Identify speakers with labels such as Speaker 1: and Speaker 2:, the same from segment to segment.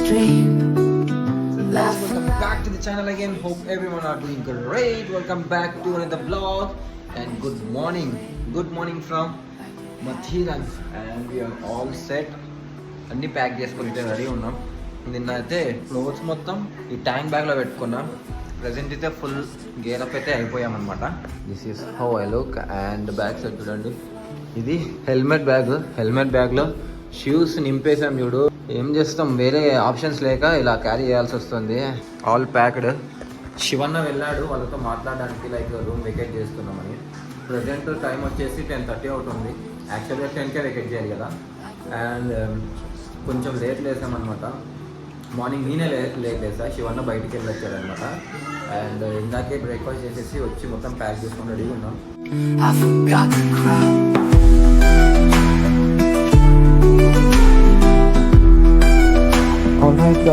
Speaker 1: dream.
Speaker 2: Welcome back to the channel again. Hope everyone are doing great. Welcome back to another vlog and good morning. Good morning from Mathiran and we are all set. అన్ని pack చేసుకొని ready ఉన్నాం. నిన్న అయితే clothes మొత్తం ఈ tank బ్యాగ్లో పెట్టుకున్నాం. Present అయితే ఫుల్ గేరప్ అయితే అయిపోయామన్నమాట. This is how I look and bag set చూడండి. ఇది హెల్మెట్ బ్యాగ్లో షూస్ నింపేసాం చూడు. ఏం చేస్తాం, వేరే ఆప్షన్స్ లేక ఇలా క్యారీ చేయాల్సి వస్తుంది. All packed. శివన్న వెళ్ళాడు వాళ్ళతో మాట్లాడడానికి, లైక్ రూమ్ వెకేట్ చేస్తున్నామని. ప్రజెంట్ టైం వచ్చేసి 10:30 అవుతుంది. యాక్చువల్గా 10కే వెకేట్ చేయాలి కదా. అండ్ కొంచెం లేట్ లేసామన్నమాట. మార్నింగ్ నేనే లేట్ లేసా, శివన్న బయటికి వెళ్ళి వచ్చాడనమాట. అండ్ ఇందాకే బ్రేక్ఫాస్ట్ చేసేసి వచ్చి మొత్తం ప్యాక్ చేసుకొని రెడీ ఉన్నాం.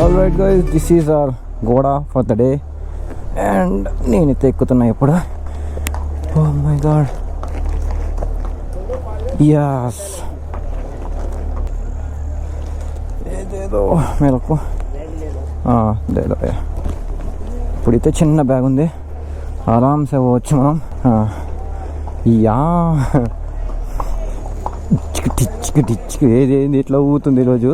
Speaker 2: Alright guys, this is our Goda for the day and నేనైతే ఎక్కుతున్నా ఇప్పుడు. Oh my god, yes, ఏదేదో మేరకు లేదో. ఇప్పుడైతే చిన్న బ్యాగ్ ఉంది, ఆరామ్సే పోవచ్చు మనం. యా టిచ్కి ఏదేంది ఇట్లా ఊగుతుంది ఈరోజు.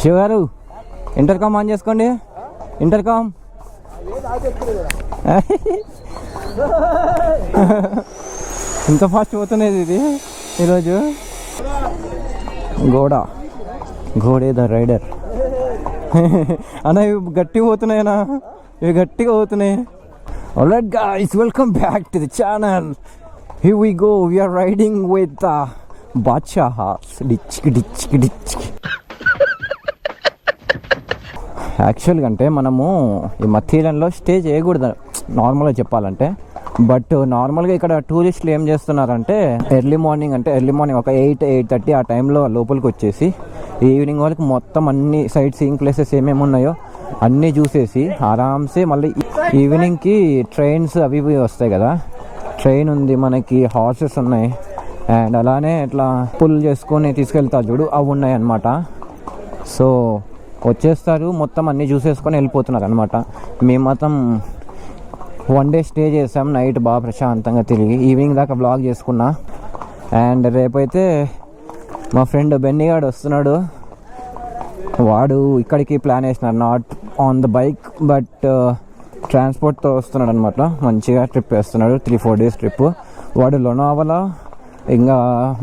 Speaker 2: శివ గారు ఇంటర్కామ్ ఆన్ చేసుకోండి. ఇంటర్కామ్ ఇంత ఫాస్ట్ పోతున్నది ఇది ఈరోజు. గోడే ద రైడర్ అన్న, ఇవి గట్టిగా పోతున్నాయనా, ఇవి గట్టిగా పోతున్నాయి. Alright guys, welcome back to the channel. Here we go, we are riding with Badshah horse. డిచ్కి యాక్చువల్గా అంటే మనము ఈ మథీరన్లో స్టే చేయకూడదు నార్మల్గా చెప్పాలంటే. బట్ నార్మల్గా ఇక్కడ టూరిస్టులు ఏం చేస్తున్నారంటే ఎర్లీ మార్నింగ్ ఒక 8-8:30 ఆ టైంలో లోపలికి వచ్చేసి ఈవినింగ్ వరకు మొత్తం అన్ని సైట్ సీయింగ్ ప్లేసెస్ ఏమేమి ఉన్నాయో అన్నీ చూసేసి ఆరామ్సే మళ్ళీ ఈవినింగ్కి ట్రైన్స్ అవి ఇవి వస్తాయి కదా. ట్రైన్ ఉంది మనకి, హార్సెస్ ఉన్నాయి, అండ్ అలానే ఇట్లా పుల్ చేసుకొని తీసుకెళ్తారు చూడు, అవి ఉన్నాయి అన్నమాట. సో వచ్చేస్తారు, మొత్తం అన్నీ చూసేసుకొని వెళ్ళిపోతున్నారు అనమాట. మేము మాత్రం 1 డే స్టే చేసాం, నైట్ బాగా ప్రశాంతంగా తిరిగి ఈవినింగ్ దాకా బ్లాగ్ చేసుకున్నా. అండ్ రేపైతే మా ఫ్రెండ్ బెన్నీగాడు వస్తున్నాడు. వాడు ఇక్కడికి ప్లాన్ వేసినాడు, not on the bike but ట్రాన్స్పోర్ట్తో వస్తున్నాడు అనమాట. మంచిగా ట్రిప్ వేస్తున్నాడు, 3-4 డేస్ ట్రిప్. వాడు లోనావాలా, ఇంకా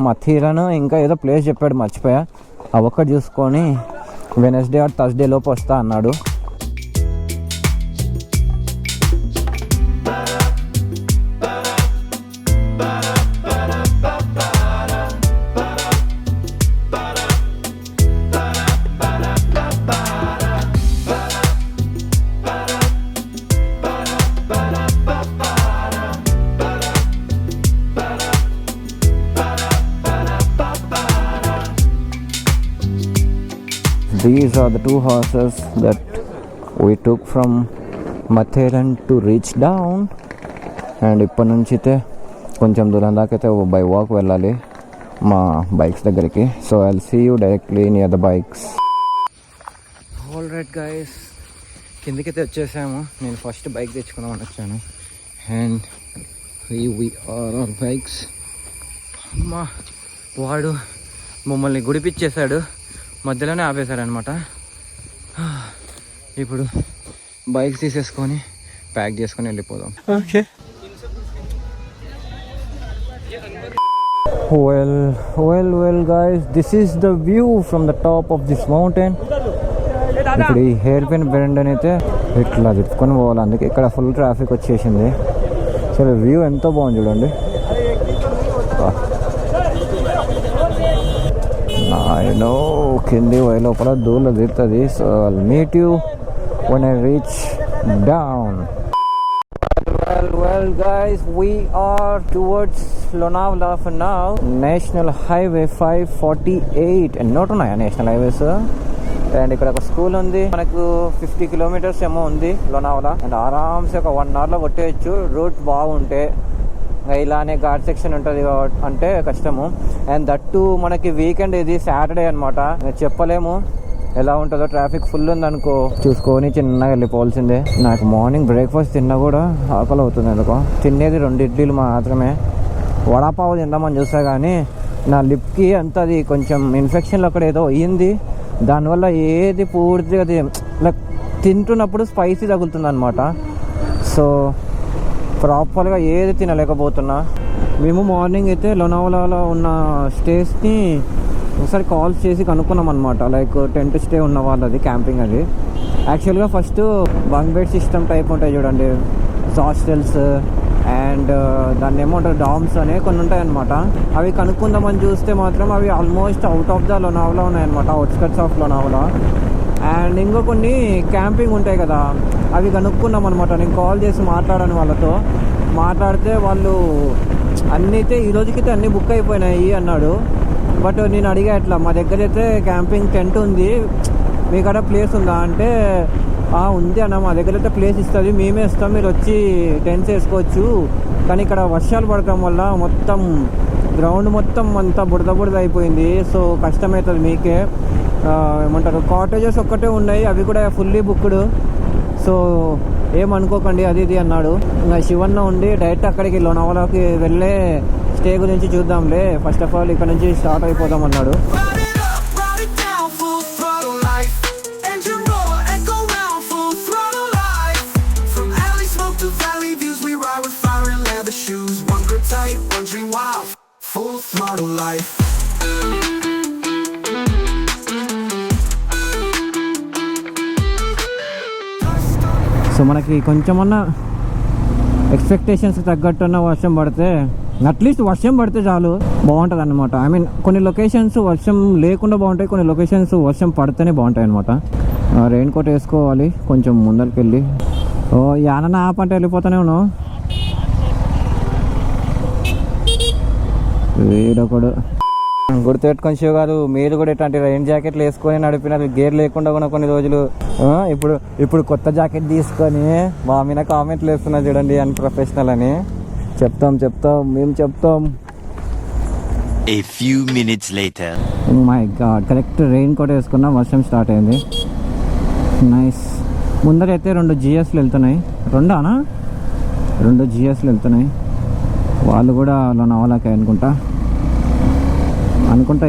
Speaker 2: మథీరన్, ఇంకా ఏదో ప్లేస్ చెప్పాడు మర్చిపోయా. ఆ ఒక్కటి చూసుకొని వెనస్డే ఆర్ థర్స్డే లోపు వస్తా అన్నాడు. These are the 2 horses that we took from Mathiran to reach down. And ఇప్పటి నుంచి అయితే కొంచెం దూరం దాకా అయితే బై వాక్ వెళ్ళాలి మా బైక్స్ దగ్గరికి. So I'll see you directly near the bikes. Alright guys, కిందకైతే వచ్చేసాము. నేను ఫస్ట్ బైక్ తెచ్చుకుందామని వచ్చాను. And we are on bikes. అమ్మా, వాడు మమ్మల్ని గుడిపిచ్చేశాడు, మధ్యలోనే ఆపేశారనమాట. ఇప్పుడు బైక్స్ తీసేసుకొని ప్యాక్ చేసుకొని వెళ్ళిపోదాం. Okay, well guys, this is the view from the top of this mountain. ఇప్పుడు ఈ హెయిర్ పిన్ బెండ్ అయితే ఇట్లా తిప్పుకొని పోవాలి, అందుకే ఇక్కడ ఫుల్ ట్రాఫిక్ వచ్చేసింది. సరే, వ్యూ ఎంతో బాగుంది చూడండి. I know కింది పోయే లోపల దూరం తిరుగుతుంది. So I'll meet you when I reach down. Well guys, we are towards Lonavala for now. National Highway 548 and not on National Highways. And ఇక్కడ ఒక స్కూల్ ఉంది, మనకు 50 కిలోమీటర్స్ ఏమో ఉంది లోనావాలా. అండ్ ఆరామ్సే ఒక 1 hourలో కొట్టేయచ్చు రూట్ బాగుంటే. ఇలానే ఘాట్ సెక్షన్ ఉంటుంది అంటే కష్టము. అండ్ దట్టు మనకి వీకెండ్ ఇది సాటర్డే అనమాట. చెప్పలేము ఎలా ఉంటుందో, ట్రాఫిక్ ఫుల్ ఉందనుకో చూసుకొని చిన్నగా వెళ్ళిపోవాల్సిందే. నాకు మార్నింగ్ బ్రేక్ఫాస్ట్ తిన్నా కూడా ఆకలి అవుతుంది ఎందుకో. తినేది 2 ఇడ్లీలు మాత్రమే. వడాపావు తిందామని చూస్తా కానీ నా లిప్కి అంత అది కొంచెం ఇన్ఫెక్షన్లు అక్కడ ఏదో అయ్యింది. దానివల్ల ఏది పూర్తిగా లైక్ తింటున్నప్పుడు స్పైసీ తగులుతుంది అనమాట. సో ప్రాపర్గా ఏది తినలేకపోతున్నా. మేము మార్నింగ్ అయితే లోనావాలాలో ఉన్న స్టేస్ని ఒకసారి కాల్స్ చేసి కనుక్కున్నాం అనమాట. లైక్ టెంట్ స్టే ఉన్న వాళ్ళది, క్యాంపింగ్ అది. యాక్చువల్గా first bunk bed system type ఉంటాయి చూడండి, హాస్టల్స్ అండ్ దాన్ని ఏమంటారు డామ్స్ అనే కొన్ని ఉంటాయి అనమాట. అవి కనుక్కుందామని చూస్తే మాత్రం అవి almost out of the Lonavala ఉన్నాయన్నమాట, అవుట్స్కట్స్ ఆఫ్ లోనావాలా. అండ్ ఇంకో కొన్ని క్యాంపింగ్ ఉంటాయి కదా, అవి కనుక్కున్నాం అనమాట. నేను కాల్ చేసి మాట్లాడాను వాళ్ళతో. మాట్లాడితే వాళ్ళు అన్నీ అయితే ఈ రోజుకైతే అన్నీ బుక్ అయిపోయినాయి అన్నాడు. బట్ నేను అడిగా ఎట్లా, మా దగ్గర అయితే క్యాంపింగ్ టెంట్ ఉంది, మీ కాడ ప్లేస్ ఉందా అంటే ఉంది అన్న, మా దగ్గర అయితే ప్లేస్ ఇస్తుంది, మేమే ఇస్తాం, మీరు వచ్చి టెంట్స్ వేసుకోవచ్చు. కానీ ఇక్కడ వర్షాలు పడటం వల్ల మొత్తం గ్రౌండ్ మొత్తం అంతా బురద అయిపోయింది. సో కష్టమవుతుంది మీకే. ఏమంటారు కాటేజెస్ ఒక్కటే ఉన్నాయి, అవి కూడా ఫుల్లీ బుక్డ్. సో ఏమనుకోకండి అది ఇది అన్నాడు. ఇంకా శివన్న ఉండి డైరెక్ట్ అక్కడికి లోనావాలాకి వెళ్ళే స్టే గురించి చూద్దాంలే, ఫస్ట్ ఆఫ్ ఆల్ ఇక్కడ నుంచి స్టార్ట్ అయిపోదాం అన్నాడు. సో మనకి కొంచెమన్నా ఎక్స్పెక్టేషన్స్ తగ్గట్టున్న వర్షం పడితే, అట్లీస్ట్ వర్షం పడితే చాలు, బాగుంటుంది అన్నమాట. ఐ మీన్ కొన్ని లొకేషన్స్ వర్షం లేకుండా బాగుంటాయి, కొన్ని లొకేషన్స్ వర్షం పడితేనే బాగుంటాయి అనమాట. రెయిన్ కోట్ వేసుకోవాలి కొంచెం ముందరికి వెళ్ళి. యానన్న ఆప్ అంటే వెళ్ళిపోతానే ఉన్నావు. వీడొకడు గుర్తుపెట్టుకొని శివ గారు, మీరు కూడా ఇట్లాంటి రైన్ జాకెట్లు వేసుకొని నడిపినారు, గేర్ లేకుండా కూడా కొన్ని రోజులు. ఇప్పుడు కొత్త జాకెట్ తీసుకొని మా మీద కామెంట్లు వేస్తున్నా చూడండి అన్ప్రొఫెషనల్ అని. చెప్తాం మేము చెప్తాం.
Speaker 1: A few minutes later.
Speaker 2: Oh my god, correct rain coat వేసుకున్నా, వర్షం స్టార్ట్ అయింది. నైస్. ముందరైతే 2 GSలు వెళ్తున్నాయి. 2 GSలు వెళ్తున్నాయి. వాళ్ళు కూడా లోనావాలాకే అనుకుంటా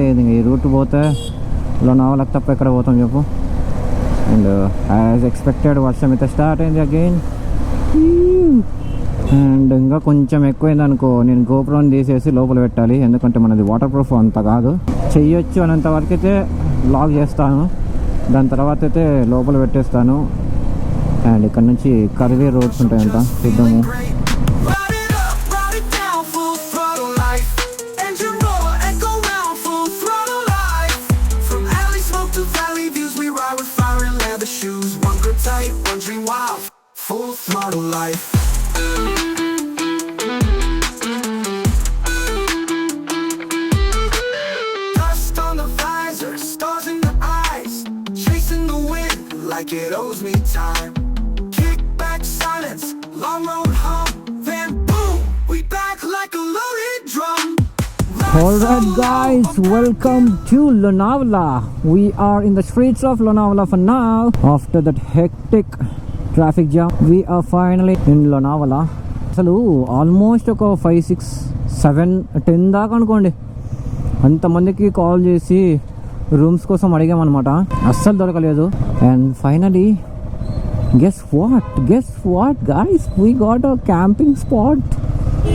Speaker 2: ఏది ఈ రూట్ పోతే లోనావాలాకి తప్ప ఎక్కడ పోతాం చెప్పు. అండ్ యాజ్ ఎక్స్పెక్టెడ్ వర్షం అయితే స్టార్ట్ అయింది అగైన్. అండ్ ఇంకా కొంచెం ఎక్కువైంది అనుకో, నేను గోప్రోని తీసేసి లోపల పెట్టాలి, ఎందుకంటే మనది వాటర్ ప్రూఫ్ అంత కాదు. చెయ్యొచ్చు అనంత వరకు అయితే లాక్ చేస్తాను, దాని తర్వాత అయితే లోపల పెట్టేస్తాను. అండ్ ఇక్కడ నుంచి కర్వీ రోడ్స్ ఉంటాయంట, చూద్దాము.
Speaker 3: Like it owes me time. Kick back silence, long road home, then boom, we back like a loaded drum.
Speaker 2: Alright guys, welcome to Lonavala. We are in the streets of Lonavala for now. After that hectic traffic jam, we are finally in Lonavala. అసలు almost ఒక 5, 6, 7, 10 దాకా అనుకోండి అంతమందికి call చేసి rooms కోసం అడిగామన్నమాట, అస్సలు దొరకలేదు. And finally guess what guys, we got a camping spot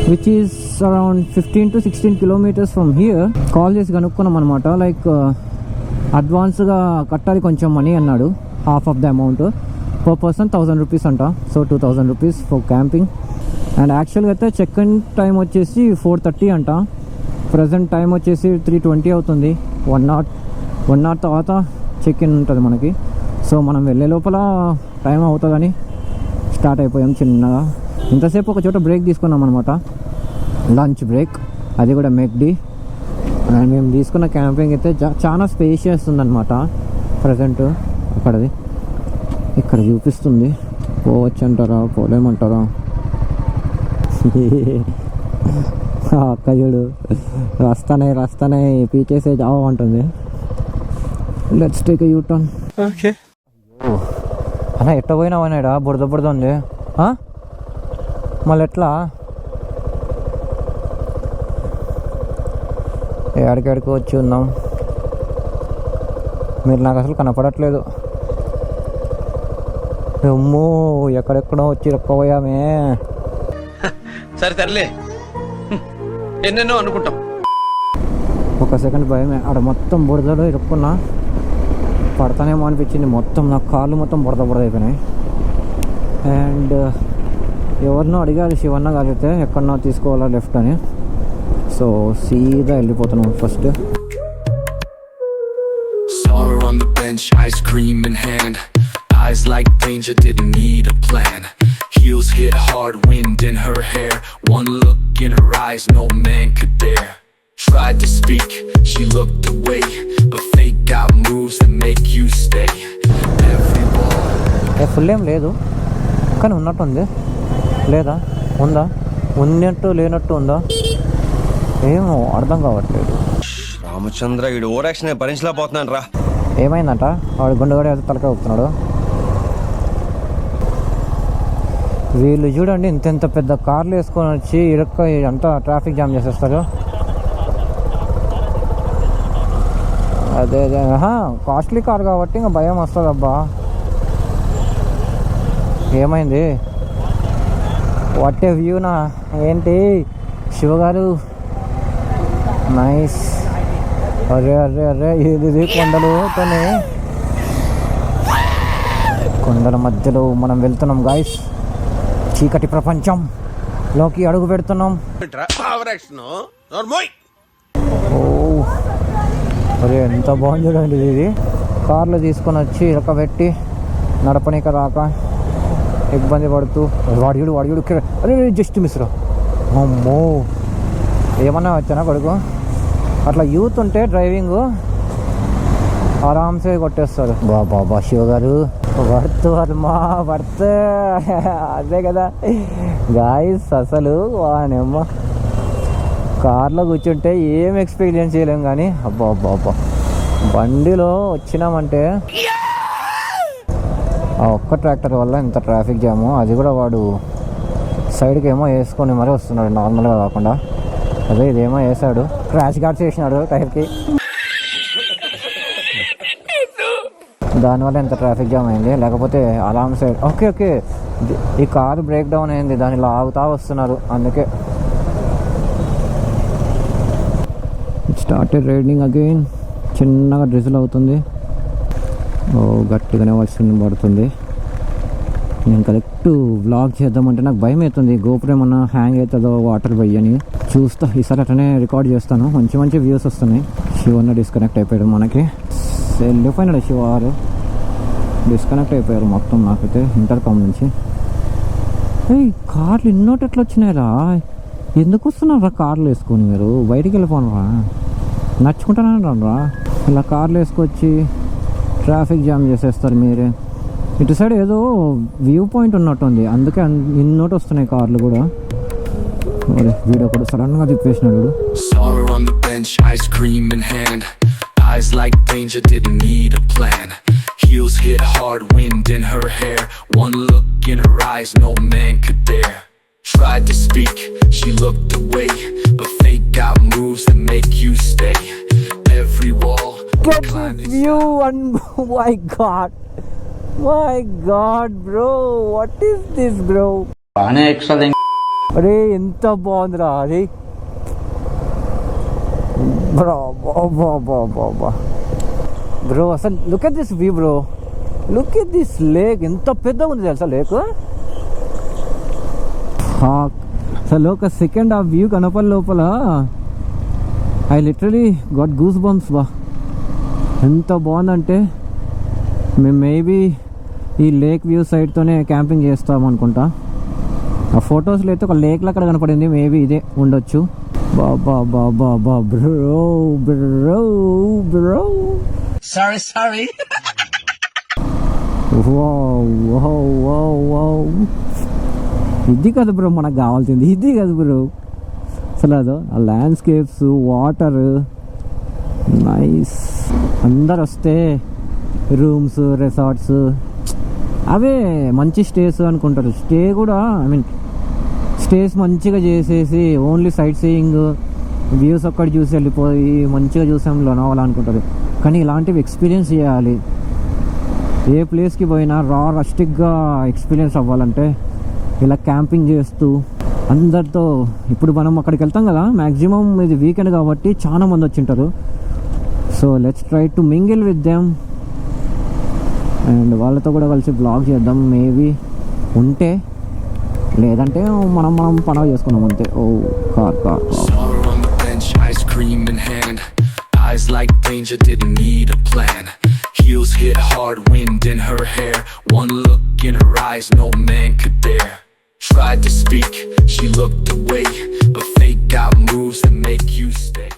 Speaker 2: which is around 15 to 16 kilometers from here. Call చేసి కనుక్కున్నాం అనమాట. లైక్ అడ్వాన్స్గా కట్టాలి కొంచెం మనీ అన్నాడు, half of the amount, per person 1000 rupees అంట. So 2000 rupees for camping. And యాక్చువల్గా అయితే check in time వచ్చేసి 4:30 అంట. ప్రజెంట్ టైం వచ్చేసి 3:20 అవుతుంది. 1 hour తర్వాత చెక్ ఇన్ ఉంటుంది మనకి. సో మనం వెళ్ళే లోపల టైం అవుతుందని స్టార్ట్ అయిపోయాం చిన్నగా. ఇంతసేపు ఒక చోట బ్రేక్ తీసుకున్నాం అనమాట, లంచ్ బ్రేక్, అది కూడా మెక్డీ. అండ్ మేము తీసుకున్న క్యాంపింగ్ అయితే చాలా స్పేషియస్ ఉందన్నమాట. ప్రజెంట్ అక్కడది ఇక్కడ చూపిస్తుంది. పోవచ్చు అంటారా, పోలేమంటారా? అక్క చూడు రస్తానే పీకేసే జావ అంటుంది. Let's take you turn.
Speaker 4: Okay
Speaker 2: అన్న ఎట్ట పోయినావు అన్నాడా? బురద ఉంది మళ్ళీ ఎట్లా? ఎక్కడికి వచ్చి ఉన్నాం, మీరు నాకు అసలు కనపడట్లేదు. అమ్మో ఎక్కడెక్కడో వచ్చి ఇరుక్కపోయామే.
Speaker 4: సరే తరలే, ఎన్నెన్నో అనుకుంటాం.
Speaker 2: ఒక సెకండ్ భయమే, ఆడ మొత్తం బురదలో ఇరుక్కున్నా, పడతానేమో అనిపించింది. మొత్తం నా కాళ్ళు మొత్తం బురద అయిపోయినాయి. అండ్ ఎవరినో అడిగారు శివన్న కలిగితే ఎక్కడనో తీసుకోవాలా లెఫ్ట్ అని. సో సీదా వెళ్ళిపోతున్నాం first.
Speaker 3: Saw her on the bench, ice cream in hand. Eyes like danger, didn't need a plan. Heels hit hard, wind in her hair. One look in her eyes, no man could dare. Tried to speak, she looked away. But fate got moves that make you stay. Every wall.
Speaker 2: Full ఏం లేదు కానీ ఉన్నట్టుంది. లేదా ఉందా? ఉన్నట్టు లేనట్టు ఉందా? ఏమో అర్థం కావట్లేదు.
Speaker 4: రామచంద్ర వీడు ఓవర్ యాక్షన్ భరించలేకపోతున్నాను రా.
Speaker 2: ఏమైందంట? వాడు గుండెగడ తలకాయ ఊపుతున్నాడు. వీళ్ళు చూడండి ఇంత పెద్ద కార్లు వేసుకొని వచ్చి అంతా ట్రాఫిక్ జామ్ చేసేస్తారు. అదే కాస్ట్లీ కార్ కాబట్టి ఇంకా భయం వస్తుంది. అబ్బా ఏమైంది? వాట్ ఏ వ్యూనా ఏంటి శివగారు? నైస్. అరే ఇది కొండల మధ్యలో మనం వెళ్తున్నాం గాయస్. చీకటి ప్రపంచంలోకి అడుగు పెడుతున్నాం. ఓ అరే ఎంత బాగుంది చూడండి. ఇది కార్లు తీసుకొని వచ్చి పెట్టి నడపనీక రాక ఇబ్బంది పడుతూ వాడియుడు అరే జస్ట్ మిస్రా. అమ్మో ఏమన్నా వచ్చానా కొడుకు? అట్లా యూత్ ఉంటే డ్రైవింగ్ ఆరామ్సే కొట్టేస్తారు. బాబా శివగారు వర్త్ వర్మా వర్త్ అదే కదా గాయస్. అసలు వానేమ్మ కార్లో కూర్చుంటే ఏం ఎక్స్పీరియన్స్ చేయలేం కానీ అబ్బా బండిలో వచ్చినామంటే ఆ ఒక్క ట్రాక్టర్ వల్ల ఇంత ట్రాఫిక్ జాము. అది కూడా వాడు సైడ్కి ఏమో వేసుకొని మరీ వస్తున్నాడు, నార్మల్గా కాకుండా. అదే ఇదేమో వేసాడు, క్రాష్ గార్డ్స్ వేసినాడు టైర్కి. దానివల్ల ఎంత ట్రాఫిక్ జామ్ అయింది. లేకపోతే అలారం సైడ్ ఓకే ఈ కారు బ్రేక్ డౌన్ అయింది, దాన్ని లాగుతా వస్తున్నారు అందుకే. Started riding again. చిన్నగా డ్రిజిల్ అవుతుంది. ఓ గట్టిగానే వర్షం పడుతుంది. నేను కరెక్ట్ వ్లాగ్ చేద్దామంటే నాకు భయం అవుతుంది. గోపురం ఏమన్నా హ్యాంగ్ అవుతుందో వాటర్ పోయి అని చూస్తా. ఈసారి అట్లనే రికార్డ్ చేస్తాను. మంచి వ్యూస్ వస్తున్నాయి. శివన్న డిస్కనెక్ట్ అయిపోయాడు. మనకి వెళ్ళిపోయినాడు శివారు, డిస్కనెక్ట్ అయిపోయారు మొత్తం. నాకైతే ఇంటర్కామ్ నుంచి కార్లు ఇన్నోటి ఎట్లా వచ్చినాయిరా? ఎందుకు వస్తున్నారా కార్లు వేసుకొని? మీరు బయటికి వెళ్ళిపోనరా? నడుచుకుంటానే రా. ఇలా కార్లు వేసుకొచ్చి ట్రాఫిక్ జామ్ చేసేస్తారు మీరే. ఇటు సైడ్ ఏదో వ్యూ పాయింట్ ఉన్నట్టుంది, అందుకే ఇన్నోటి వస్తున్నాయి కార్లు కూడా. వీడియో కూడా సడన్ గా తిప్పేసినాడు.
Speaker 3: Saw her on the bench, ice cream in hand. Eyes like danger, didn't need a plan. Heels hit hard, wind in her hair. One look in her eyes, no man could dare. Tried to speak, she looked away. But fate got moves that make you stay. Every wall
Speaker 2: Get this view and my god bro, what is this bro? అరే ఎంత బాగుందిరా అది bro. అసలు look at this view bro, look at this lake. ఎంత పెద్దగా ఉంది తెలుసా lake. అసలు ఒక సెకండ్ ఆ వ్యూ కనపల లోపల I literally got goose bumps. బా ఎంత బాగుందంటే మేము మేబీ ఈ లేక్ వ్యూ సైడ్తోనే క్యాంపింగ్ చేస్తాం అనుకుంటా. ఆ ఫొటోస్లో అయితే ఒక లేక్లో అక్కడ కనపడింది, మేబీ ఇదే ఉండొచ్చు. బాబా బ్రో
Speaker 4: సారీ
Speaker 2: ఇది కదా బ్రో మనకు కావాల్సింది, ఇది కదా బ్రో. అసలు అదో ఆ ల్యాండ్స్కేప్స్ వాటర్ నైస్. అందరు వస్తే రూమ్స్ రిసార్ట్స్ అవే మంచి స్టేస్ అనుకుంటారు. స్టే కూడా ఐ మీన్ స్టేస్ మంచిగా చేసేసి ఓన్లీ సైట్ సీయింగ్ వ్యూస్ ఒక్కటి చూసి వెళ్ళిపోయి మంచిగా చూసాం లోనావాలా అనుకుంటారు. కానీ ఇలాంటివి ఎక్స్పీరియన్స్ చేయాలి. ఏ ప్లేస్కి పోయినా రస్టిక్గా ఎక్స్పీరియన్స్ అవ్వాలంటే ఇలా క్యాంపింగ్ చేస్తూ అందరితో. ఇప్పుడు మనం అక్కడికి వెళ్తాం కదా, మ్యాక్సిమం ఇది వీకెండ్ కాబట్టి చాలా మంది వచ్చింటారు. So let's try to mingle with them and వాళ్ళతో కూడా కలిసి బ్లాగ్ చేద్దాం మేబీ ఉంటే, లేదంటే మనం పండుగ చేసుకున్నాం అంతే. ఓ car
Speaker 3: Saw her on the bench, ice cream in hand. Eyes like danger, didn't need a plan. Heels hit hard, wind in her hair. One look in her eyes, no man could dare. Tried to speak, she looked away, but fake out moves that make you stay.